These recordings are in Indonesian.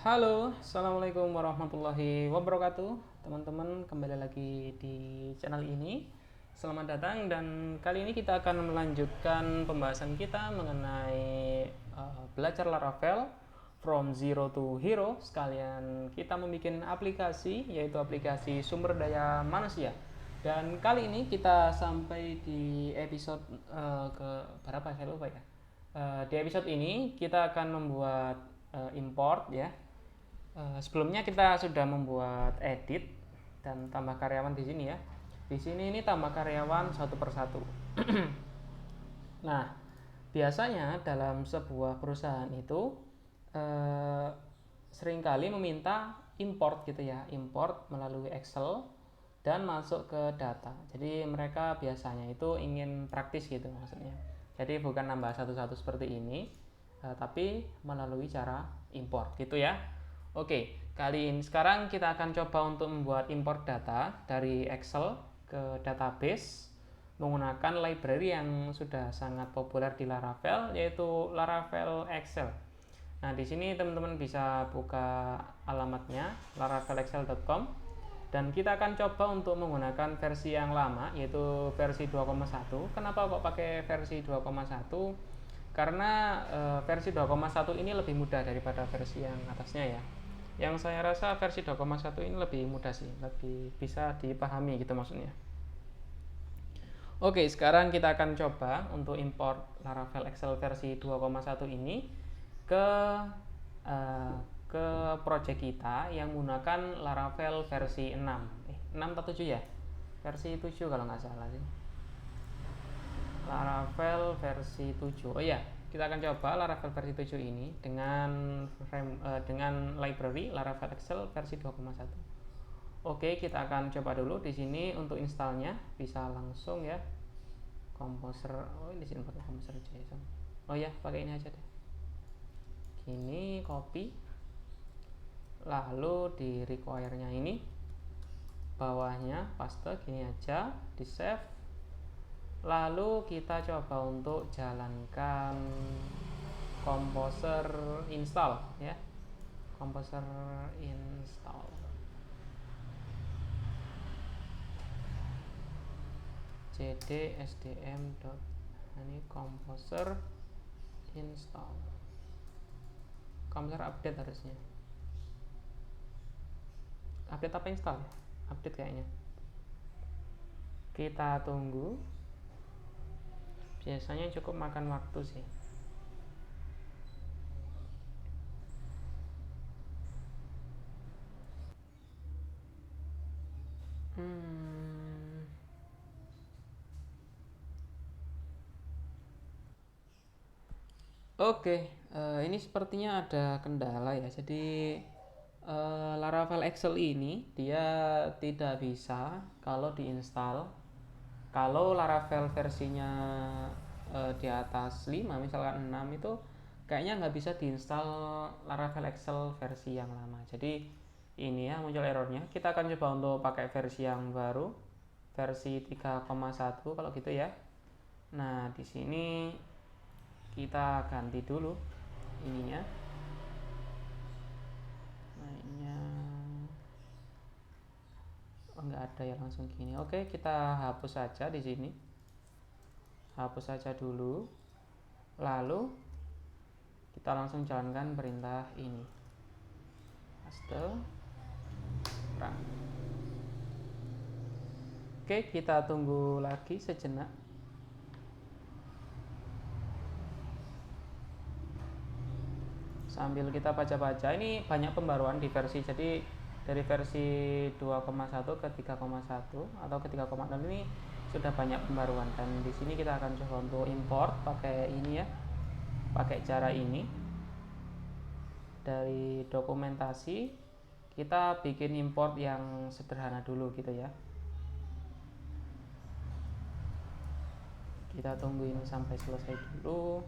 Halo, assalamualaikum warahmatullahi wabarakatuh, teman-teman. Kembali lagi di channel ini. Selamat datang, dan kali ini kita akan melanjutkan pembahasan kita mengenai belajar Laravel from zero to hero. Sekalian kita membuat aplikasi, yaitu aplikasi sumber daya manusia. Dan kali ini kita sampai di episode ke berapa, saya lupa ya. Di episode ini kita akan membuat import ya. Sebelumnya kita sudah membuat edit dan tambah karyawan di sini ya. Di sini ini tambah karyawan satu persatu. Nah, biasanya dalam sebuah perusahaan itu eh, seringkali meminta import gitu ya, import melalui Excel dan masuk ke data. Jadi mereka biasanya itu ingin praktis gitu maksudnya. Jadi bukan nambah satu-satu seperti ini, tapi melalui cara import gitu ya. Oke, kali ini sekarang kita akan coba untuk membuat import data dari Excel ke database menggunakan library yang sudah sangat populer di Laravel, yaitu Laravel Excel. Nah, di sini teman-teman bisa buka alamatnya laravelexcel.com, dan kita akan coba untuk menggunakan versi yang lama, yaitu versi 2,1. Kenapa kok pakai versi 2,1? Karena versi 2,1 ini lebih mudah daripada versi yang atasnya ya. Yang saya rasa versi 2,1 ini lebih mudah sih, lebih bisa dipahami gitu maksudnya. Oke, sekarang kita akan coba untuk import Laravel Excel versi 2,1 ini ke uh, ke project kita yang menggunakan Laravel versi 6. 6 atau 7 ya? Versi 7 kalau nggak salah sih. Laravel versi 7. Oh iya, kita akan coba Laravel versi 7 ini dengan library Laravel Excel versi 2,1. Oke, kita akan coba dulu di sini untuk installnya, bisa langsung ya. Composer, oh ini sini pakai Composer JSON. Oh ya, pakai ini aja deh. Gini, copy. Lalu di require-nya ini bawahnya paste gini aja, di save. Lalu kita coba untuk jalankan Composer install ya. Composer install. cd sdm. Ini Composer install. Composer update harusnya. Update apa install ya? Update kayaknya. Kita tunggu. Biasanya cukup makan waktu sih. Oke, ini sepertinya ada kendala ya. Jadi Laravel Excel ini dia tidak bisa kalau diinstal. Kalau Laravel versinya di atas 5, misalkan 6 itu kayaknya nggak bisa diinstal Laravel Excel versi yang lama. Jadi ini ya muncul errornya. Kita akan coba untuk pakai versi yang baru, versi 3,1 kalau gitu ya. Nah, di sini kita ganti dulu ininya, mainnya nggak ada ya, langsung gini. Oke, kita hapus saja di sini, hapus saja dulu, lalu kita langsung jalankan perintah ini, paste run. Oke, kita tunggu lagi sejenak. Sambil kita baca-baca, ini banyak pembaruan di versi, jadi dari versi 2,1 ke 3,1 atau ke 3,6 ini sudah banyak pembaruan. Dan di sini kita akan coba untuk import pakai ini ya, pakai cara ini. Dari dokumentasi kita bikin import yang sederhana dulu gitu ya. Kita tunggu ini sampai selesai dulu.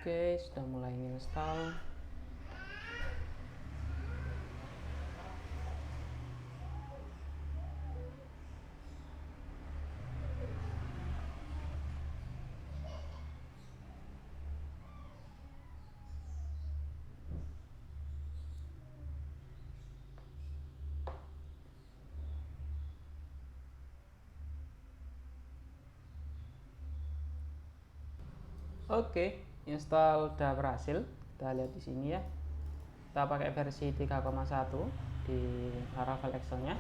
Oke, sudah mulai install. Oke, install udah berhasil. Kita lihat di sini ya. Kita pakai versi 3,1 di Laravel Excel-nya.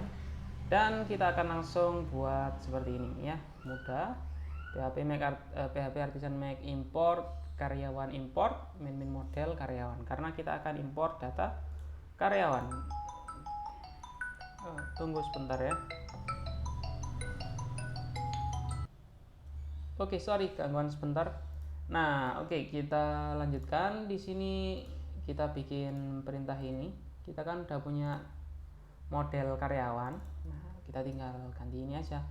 Dan kita akan langsung buat seperti ini ya, mudah. PHP Artisan Make import karyawan, import min model karyawan, karena kita akan import data karyawan. Tunggu sebentar ya. Oke, sorry gangguan sebentar. Nah, oke, kita lanjutkan. Di sini kita bikin perintah ini. Kita kan udah punya model karyawan. Nah, kita tinggal ganti ini aja.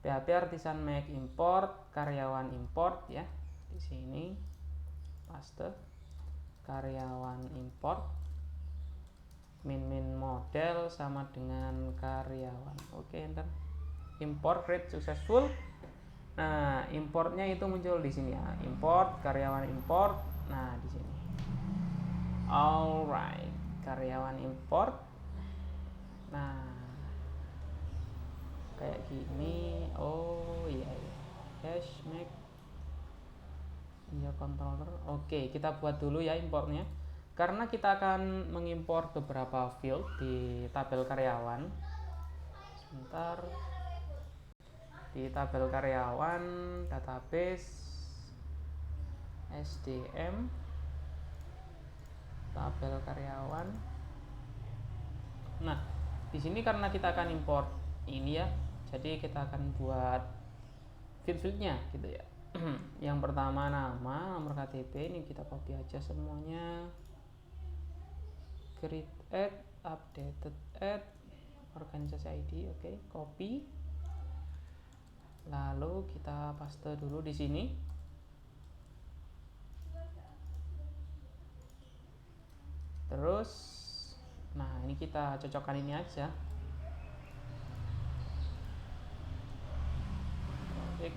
PHP Artisan Make import karyawan, import ya. Di sini paste karyawan, import min model sama dengan karyawan. Oke, enter. Import create successful. Nah, importnya itu muncul di sini ya. Import karyawan, import. Nah, di sini. Alright, karyawan import. Nah, kayak gini. Oh iya, hash make ya controller. Oke, kita buat dulu ya importnya. Karena kita akan mengimport beberapa field di tabel karyawan. Sebentar. Di tabel karyawan, database, SDM, tabel karyawan. Nah, di sini karena kita akan import ini ya, jadi kita akan buat field-fieldnya gitu ya. Yang pertama nama, nomor KTP, ini kita copy aja semuanya. Create add, updated add, organisasi ID, oke, copy. Lalu kita paste dulu di sini. Terus, nah ini kita cocokkan ini aja. Oke,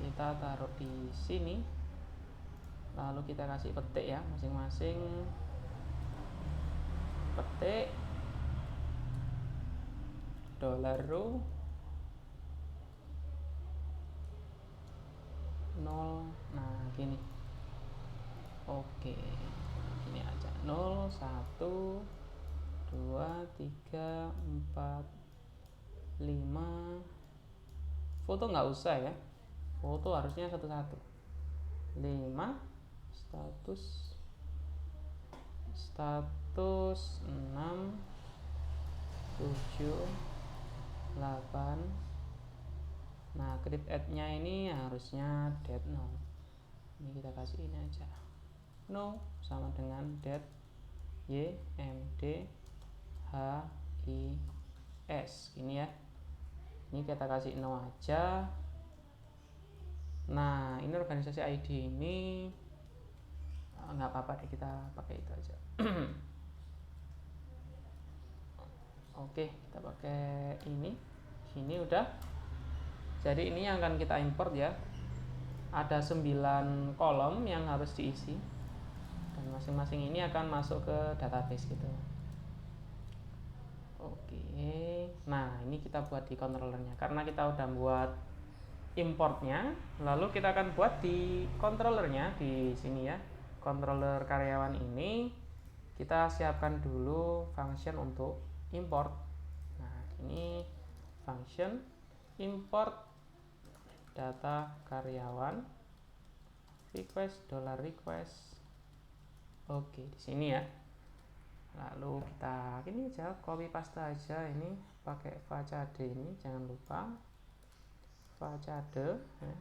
kita taruh di sini. Lalu kita kasih petik ya, masing-masing petik $row 0. Nah gini, oke, gini aja, 0 1 2 3 4 5. Foto nggak usah ya, foto harusnya satu-satu. 5 status 6 7 8. Nah, create add-nya ini harusnya date no. Ini kita kasih ini aja. No sama dengan date YMD HIS. Ini ya. Ini kita kasih no aja. Nah, ini organisasi ID ini nggak apa-apa deh, kita pakai itu aja. Oke, kita pakai ini. Sini udah. Jadi ini yang akan kita import ya. Ada 9 kolom yang harus diisi. Dan masing-masing ini akan masuk ke database gitu. Oke. Nah, ini kita buat di controllernya. Karena kita udah buat importnya, lalu kita akan buat di controllernya di sini ya. Controller karyawan ini kita siapkan dulu function untuk import. Nah, ini function import data karyawan request $request. Oke, di sini ya. Lalu kita ini aja copy paste aja, ini pakai facade, ini jangan lupa facade ya.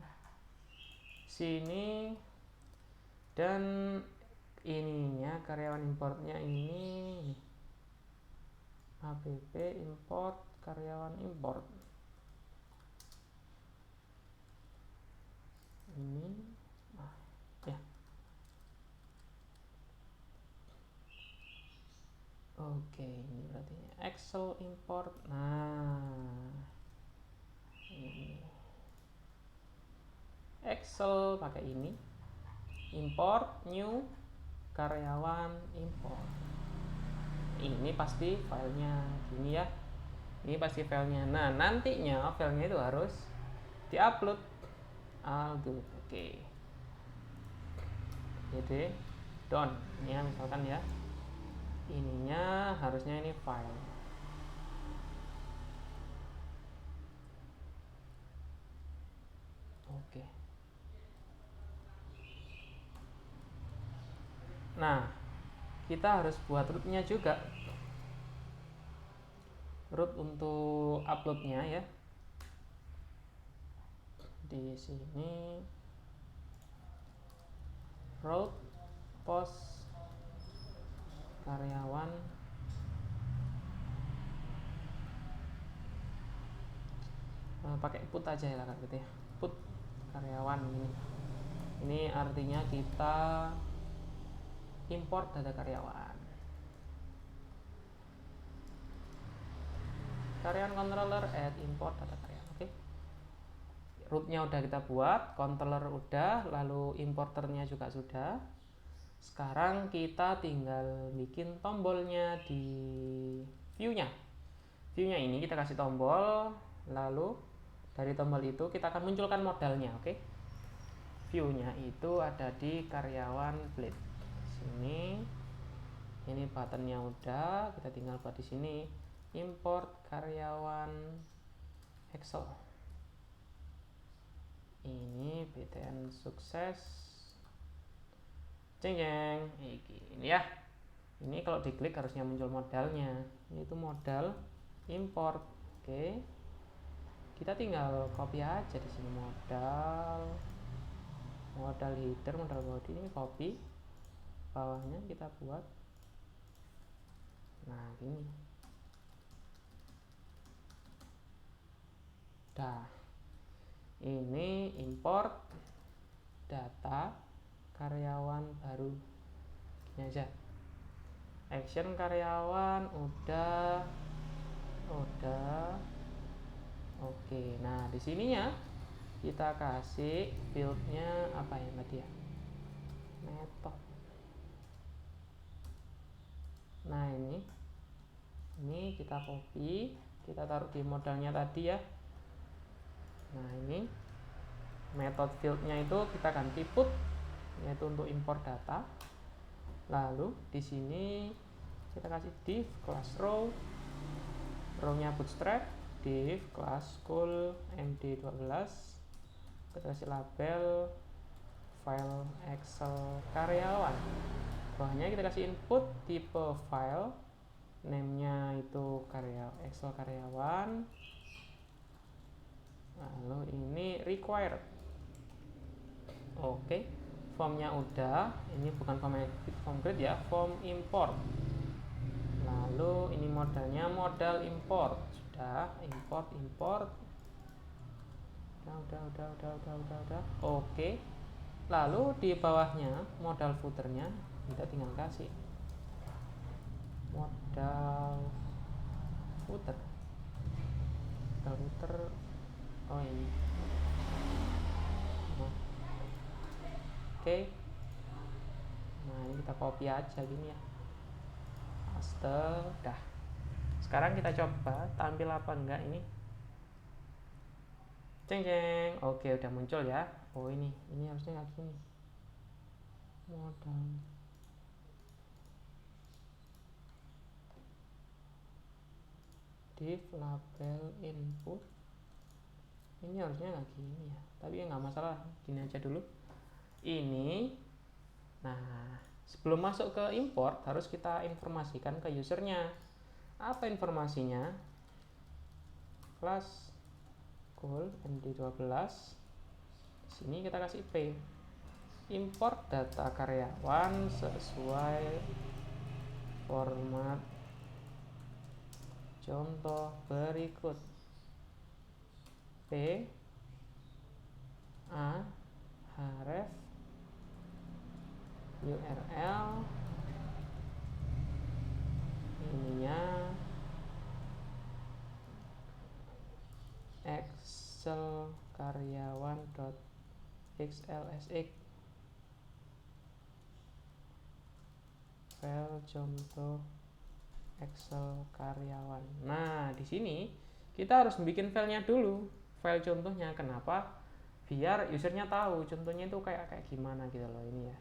Sini, dan ininya karyawan importnya ini app import karyawan import. Ini ya. Oke, ini berarti Excel import. Nah, ini Excel pakai ini, import new karyawan import. Ini pasti filenya gini ya, ini pasti filenya. Nah, nantinya filenya itu harus diupload. Oke, id down ini ya, misalkan ya, ininya harusnya ini file. Oke. Nah, kita harus buat rootnya juga, root untuk uploadnya ya. Di sini root post karyawan pakai put aja ya gitu ya, put karyawan ini artinya kita import data karyawan controller add import data karyawan. Oke, rootnya udah kita buat, controller udah, lalu importernya juga sudah. Sekarang kita tinggal bikin tombolnya di view-nya ini kita kasih tombol, lalu dari tombol itu kita akan munculkan modalnya. Oke, view-nya itu ada di karyawan Blade sini. Ini buttonnya udah, kita tinggal buat di sini import karyawan Excel. Ini BTN sukses, jeng jeng, ini ya. Ini kalau diklik harusnya muncul modalnya. Ini itu modal import. Oke, kita tinggal copy aja di sini modal header, modal body, ini copy, bawahnya kita buat nah gini. Dah, ini import data karyawan baru gini aja. Action karyawan udah. Oke, nah di sininya kita kasih build-nya apa ya tadi ya, method. Nah ini kita copy, kita taruh di modalnya tadi ya. Nah ini method field-nya itu kita ganti put, yaitu untuk import data. Lalu di sini kita kasih div class row, row-nya bootstrap, div class school md12, kita kasih label file Excel karyawan. Bawahnya kita kasih input tipe file, name-nya itu Excel karyawan. Lalu ini required. Oke, formnya udah, ini bukan form grid ya, form import. Lalu ini modalnya modal import, sudah import. Udah. Oke, lalu di bawahnya modal footernya kita tinggal kasih modal footer. Oh ini. Oke. Nah ini kita copy aja gini ya, paste. Dah, sekarang kita coba tampil apa enggak ini. Ceng ceng. Oke, udah muncul ya. Oh ini harusnya kayak gini modal. Div label input, ini harusnya nggak gini ya, tapi ya nggak masalah, gini aja dulu ini. Nah, sebelum masuk ke import harus kita informasikan ke usernya. Apa informasinya? Class school md12, sini kita kasih IP, import data karyawan sesuai format contoh berikut. P A href URL ininya Excel karyawan.xlsx, file contoh Excel karyawan. Nah di sini kita harus bikin filenya dulu, file contohnya. Kenapa? Biar usernya tahu contohnya itu kayak gimana gitu loh ini ya.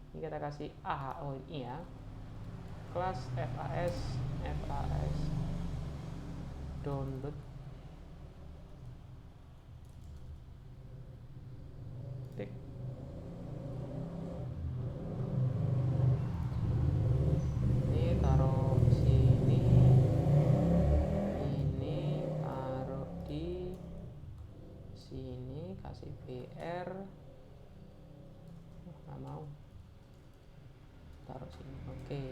Ini kita kasih AHOI ya, kelas FAS download tik. Ini taruh sini, ini taruh di sini, kasih BR, nggak mau, taruh sini. Oke.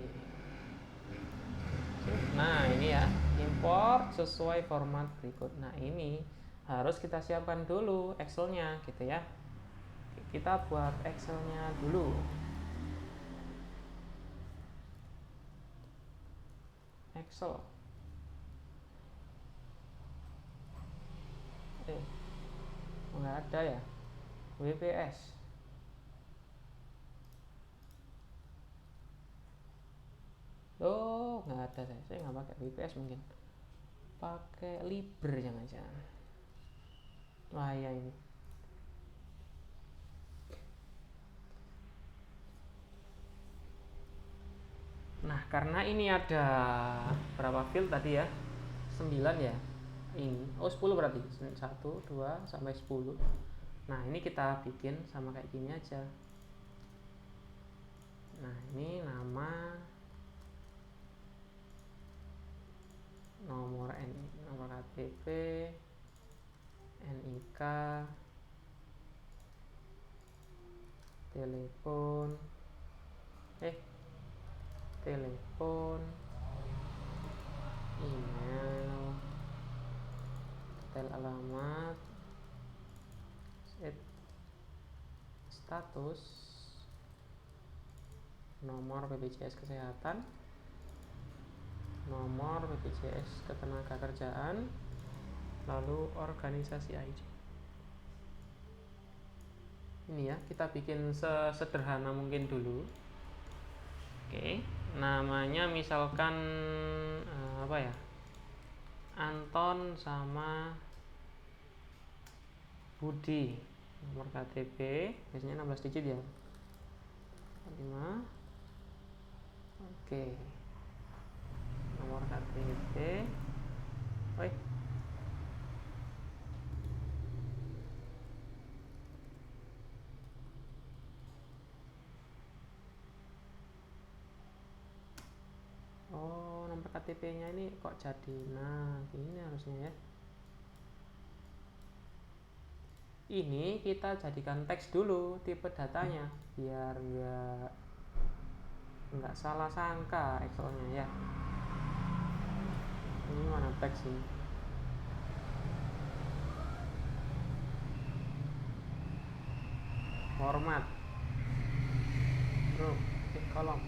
Nah ini ya, import sesuai format berikut. Nah ini harus kita siapkan dulu Excelnya gitu ya. Kita buat Excelnya dulu. Excel. Nggak ada ya. WPS. Oh nggak ada, saya nggak pakai WPS, mungkin pakai Libre jangan-jangan. Wah ya ini. Nah karena ini ada berapa field tadi ya, 9 ya, ini 10 berarti 1, 2 sampai 10. Nah ini kita bikin sama kayak gini aja. Nah ini nama, nomor KTP, NIK, telepon, email, detail alamat, status, nomor BPJS Kesehatan, nomor BPJS Ketenagakerjaan, lalu organisasi ID. Ini ya, kita bikin sesederhana mungkin dulu. Oke, namanya misalkan apa ya, Anton sama Budi. Nomor KTP biasanya 16 digit ya, 5. Oke, nomor KTP. Oh, nomor KTP-nya ini kok jadi, nah gini harusnya ya. Ini kita jadikan teks dulu tipe datanya biar nggak salah sangka Excelnya ya. Ini mana teks ini? Format row, kolom,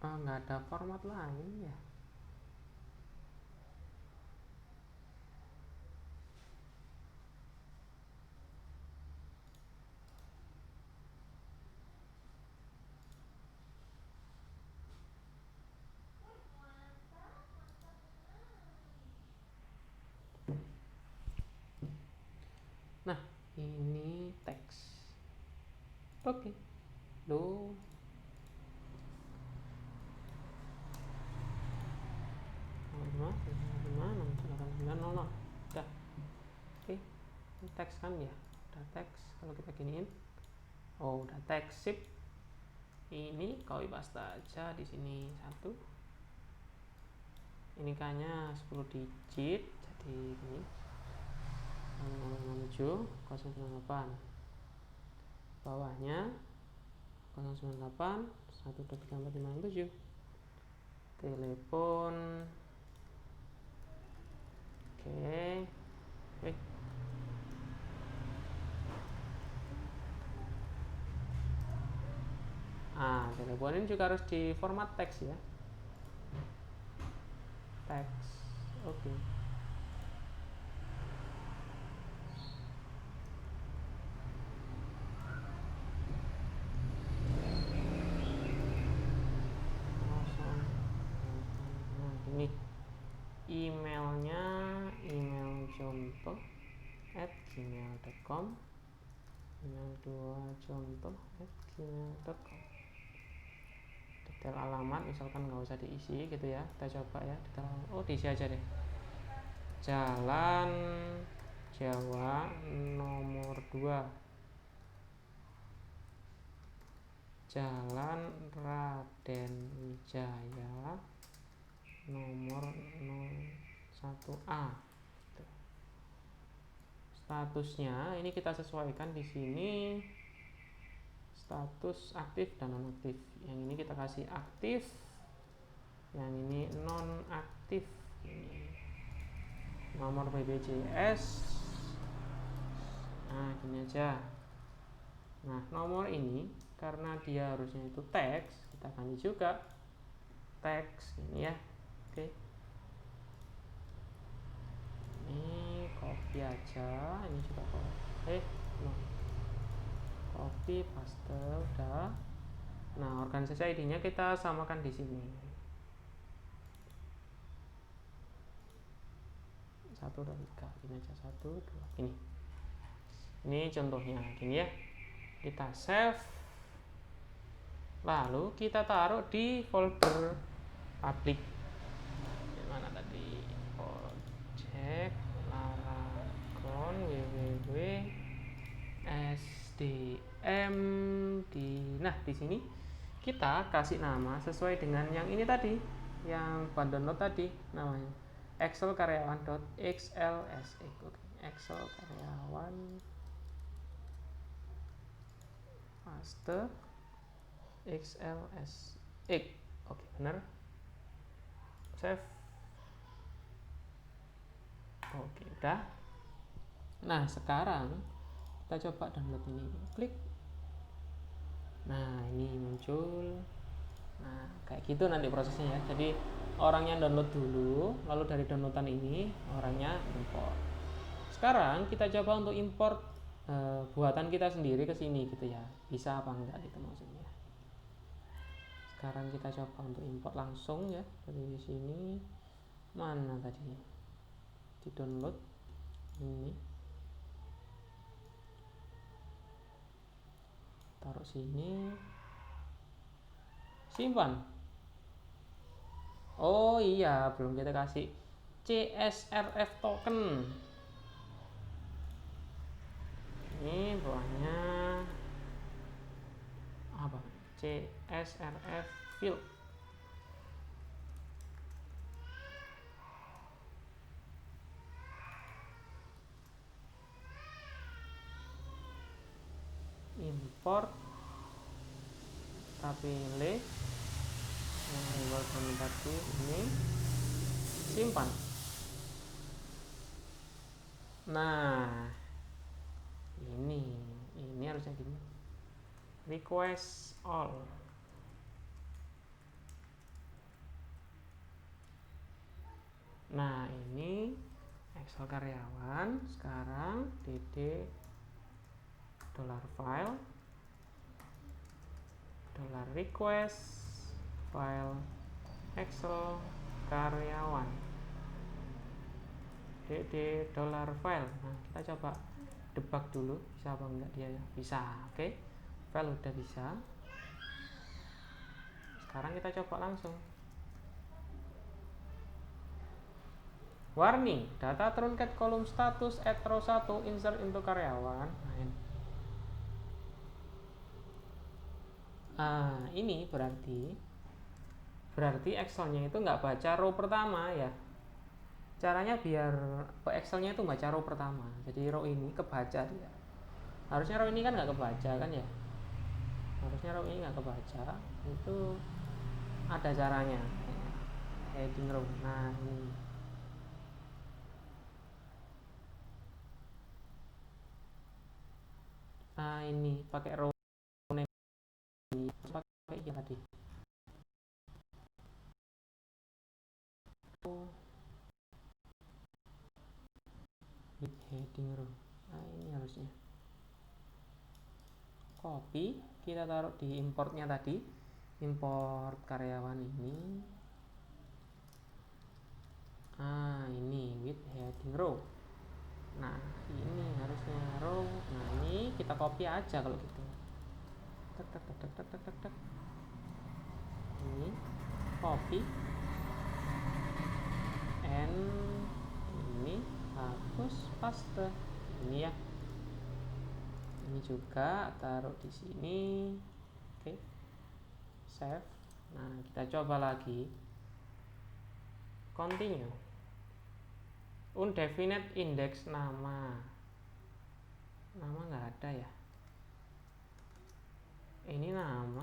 nggak ada format lain ya. Nah ini teks. Oke. Loh, udah. Oke, ini teks kan ya, udah teks. Kalau kita giniin, oh udah teks, sip. Ini copy paste aja di sini 1. Ini kayaknya 10 digit, jadi ini 097 098, bawahnya 098 1234567, telepon. Oke. Telepon ini juga harus di format teks ya, teks. Oke. emailnya email contoh @gmail.com, email 2 contoh @gmail.com. Detail alamat misalkan nggak usah diisi gitu ya, kita coba ya detail diisi aja deh. Jalan Jawa nomor 2, Jalan Raden Wijaya nomor 01A. Statusnya ini kita sesuaikan di sini, status aktif dan non aktif. Yang ini kita kasih aktif, yang ini non aktif. Nomor BPJS, nah gini aja. Nah nomor ini karena dia harusnya itu teks, kita ganti juga teks ini ya. Oke, ini copy aja, ini juga copy, copy paste udah. Nah organisasi ID-nya kita samakan di sini. 1, 2, 3, ini aja 1, 2, ini contohnya gini ya. Kita save, lalu kita taruh di folder public. Mana tadi? Project Laragon www sdm di. Nah di sini kita kasih nama sesuai dengan yang ini tadi, yang download tadi, namanya Excel karyawan.xls. Excel karyawan paste xls. Oke, benar. Save. Oke, udah. Nah, sekarang kita coba download ini. Klik. Nah, ini muncul. Nah, kayak gitu nanti prosesnya ya. Jadi orangnya download dulu, lalu dari downloadan ini orangnya import. Sekarang kita coba untuk import buatan kita sendiri ke sini gitu ya. Bisa apa enggak gitu maksudnya. Sekarang kita coba untuk import langsung ya dari sini. Mana tadi? Di download ini. Taruh sini. Simpan. Oh iya, belum kita kasih CSRF token. Ini bawahnya apa? CSRF field. Import, kita pilih yang import tadi ini, simpan. Nah ini harusnya gini, request all. Nah ini Excel karyawan. Sekarang dd $file $request file Excel karyawan dd $file. Nah kita coba debug dulu, bisa apa enggak dia ya. Bisa. Oke, file udah bisa. Sekarang kita coba langsung. Warning, data truncat kolom status at row 1 insert into karyawan. Ini berarti Excelnya itu nggak baca row pertama ya. Caranya biar Excelnya itu baca row pertama, jadi row ini kebaca dia. Harusnya row ini kan nggak kebaca kan ya. Harusnya row ini nggak kebaca, itu ada caranya. Heading row. Nah ini. Ini pakai row name, pakai yang tadi. With heading row. Nah ini harusnya. Copy, kita taruh di importnya tadi. Import karyawan ini. Ini with heading row. Nah, ini harusnya row. Nah, ini kita copy aja kalau gitu. Tek tek tek tek tek tek tek. Ini copy and ini hapus paste. Ini ya. Ini juga taruh di sini. Oke. Save. Nah, kita coba lagi. Continue. Undefinite index nama nggak ada ya, ini nama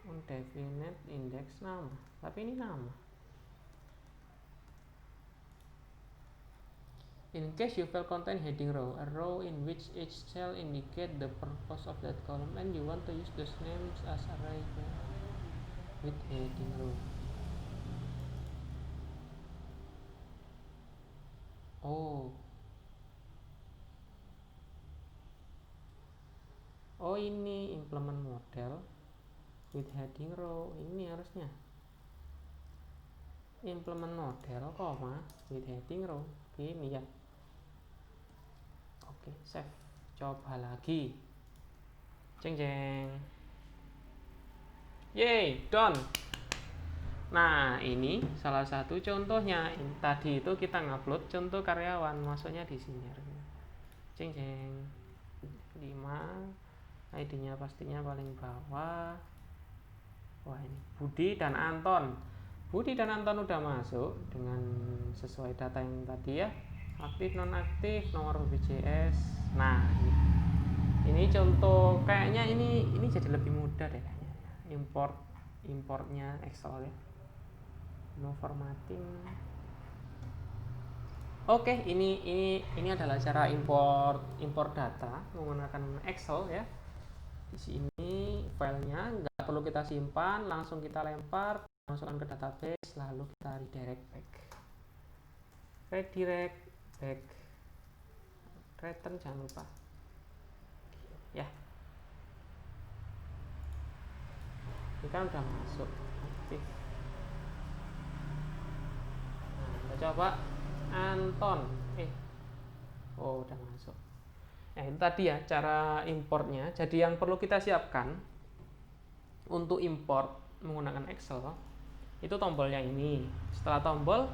undefinite index nama, tapi ini nama. In case you fail contain heading row, a row in which each cell indicate the purpose of that column and you want to use those names as array with heading row. Oh ini implement model with heading row. Ini harusnya implement model, with heading row. Gini ya. Oke, save. Coba lagi. Jeng jeng. Yeay, done. Nah, ini salah satu contohnya. Tadi itu kita ngupload contoh karyawan, masuknya di sini. Jeng jeng. 5. ID-nya pastinya paling bawah. Wah, ini Budi dan Anton. Budi dan Anton udah masuk dengan sesuai data yang tadi ya. Aktif non aktif, nomor BPJS. Nah, ini contoh, kayaknya ini jadi lebih mudah deh kayaknya. Importnya Excel ya. No formatting. Oke, ini adalah cara import data menggunakan Excel ya. Di sini filenya nggak perlu kita simpan, langsung kita lempar, masukkan ke database, lalu kita redirect back. Return jangan lupa ya. Ini kan udah masuk aktif. Nah, kita coba Anton. Udah masuk. Nah, itu tadi ya cara importnya. Jadi yang perlu kita siapkan untuk import menggunakan Excel itu tombolnya ini. Setelah tombol,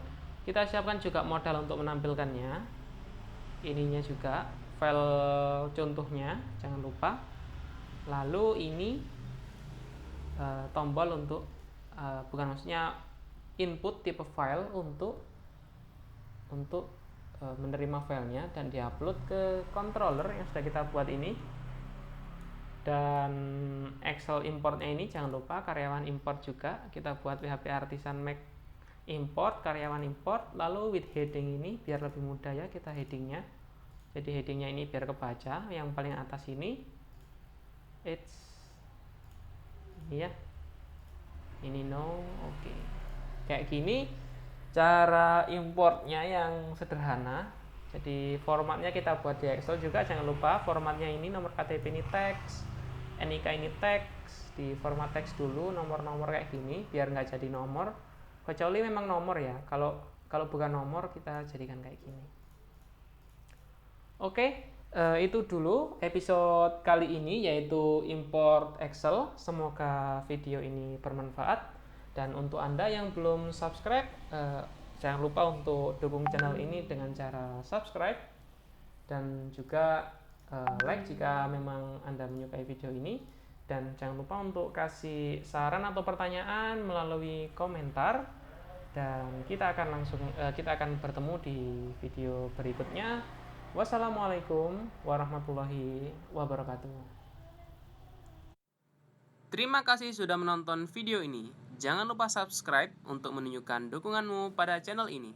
kita siapkan juga modal untuk menampilkannya. Ininya juga file contohnya, jangan lupa. Lalu ini tombol untuk bukan, maksudnya input tipe file untuk menerima filenya dan diupload ke controller yang sudah kita buat ini. Dan Excel importnya ini jangan lupa karyawan import juga kita buat PHP Artisan Mac import, karyawan import, lalu with heading ini biar lebih mudah ya kita headingnya. Jadi headingnya ini biar kebaca, yang paling atas ini ini ya, ini no. Oke. Kayak gini cara importnya yang sederhana. Jadi formatnya kita buat di Excel juga, jangan lupa formatnya ini nomor KTP ini teks, NIK ini teks, di format teks dulu, nomor-nomor kayak gini biar nggak jadi nomor, kecuali memang nomor ya. Kalau bukan nomor kita jadikan kayak gini. Oke, itu dulu episode kali ini, yaitu import Excel. Semoga video ini bermanfaat. Dan untuk Anda yang belum subscribe, jangan lupa untuk dukung channel ini dengan cara subscribe dan juga like jika memang Anda menyukai video ini. Dan jangan lupa untuk kasih saran atau pertanyaan melalui komentar. Dan kita akan bertemu di video berikutnya. Wassalamualaikum warahmatullahi wabarakatuh. Terima kasih sudah menonton video ini. Jangan lupa subscribe untuk menunjukkan dukunganmu pada channel ini.